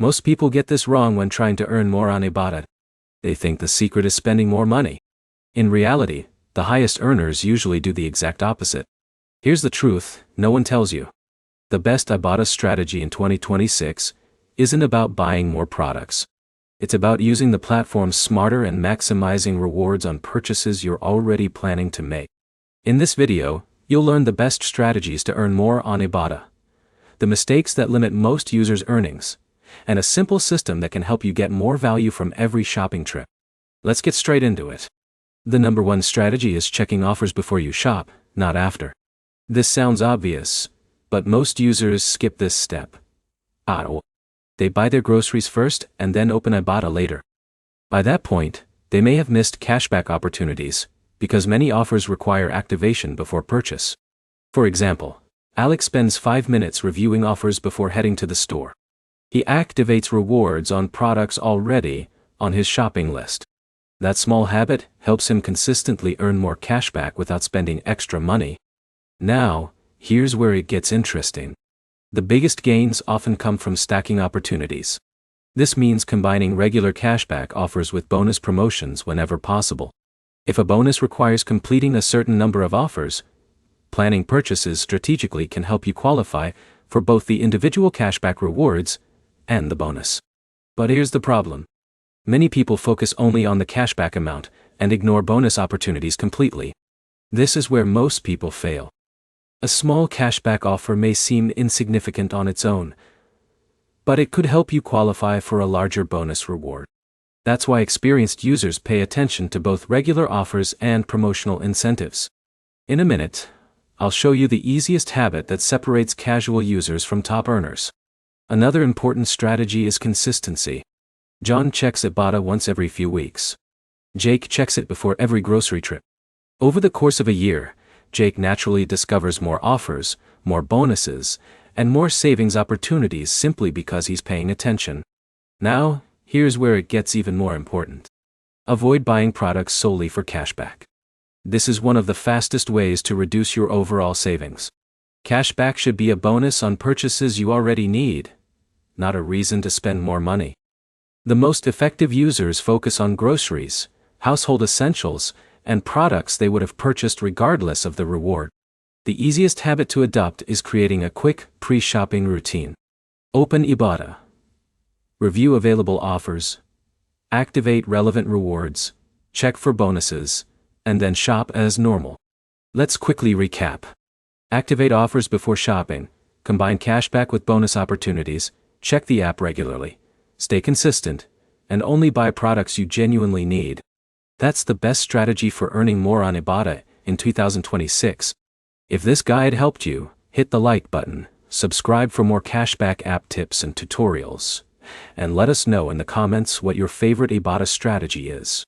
Most people get this wrong when trying to earn more on Ibotta. They think the secret is spending more money. In reality, the highest earners usually do the exact opposite. Here's the truth, no one tells you. The best Ibotta strategy in 2026 isn't about buying more products. It's about using the platform smarter and maximizing rewards on purchases you're already planning to make. In this video, you'll learn the best strategies to earn more on Ibotta, the mistakes that limit most users' earnings, and a simple system that can help you get more value from every shopping trip. Let's get straight into it. The number one strategy is checking offers before you shop, not after. This sounds obvious, but most users skip this step. They buy their groceries first and then open Ibotta later. By that point, they may have missed cashback opportunities, because many offers require activation before purchase. For example, Alex spends 5 minutes reviewing offers before heading to the store. He activates rewards on products already on his shopping list. That small habit helps him consistently earn more cashback without spending extra money. Now, here's where it gets interesting. The biggest gains often come from stacking opportunities. This means combining regular cashback offers with bonus promotions whenever possible. If a bonus requires completing a certain number of offers, planning purchases strategically can help you qualify for both the individual cashback rewards and the bonus. But here's the problem. Many people focus only on the cashback amount and ignore bonus opportunities completely. This is where most people fail. A small cashback offer may seem insignificant on its own, but it could help you qualify for a larger bonus reward. That's why experienced users pay attention to both regular offers and promotional incentives. In a minute, I'll show you the easiest habit that separates casual users from top earners. Another important strategy is consistency. John checks Ibotta once every few weeks. Jake checks it before every grocery trip. Over the course of a year, Jake naturally discovers more offers, more bonuses, and more savings opportunities simply because he's paying attention. Now, here's where it gets even more important. Avoid buying products solely for cashback. This is one of the fastest ways to reduce your overall savings. Cashback should be a bonus on purchases you already need, not a reason to spend more money. The most effective users focus on groceries, household essentials, and products they would have purchased regardless of the reward. The easiest habit to adopt is creating a quick, pre-shopping routine. Open Ibotta. Review available offers. Activate relevant rewards. Check for bonuses. And then shop as normal. Let's quickly recap. Activate offers before shopping. Combine cashback with bonus opportunities. Check the app regularly. Stay consistent. And only buy products you genuinely need. That's the best strategy for earning more on Ibotta in 2026. If this guide helped you, hit the like button, subscribe for more cashback app tips and tutorials, and let us know in the comments what your favorite Ibotta strategy is.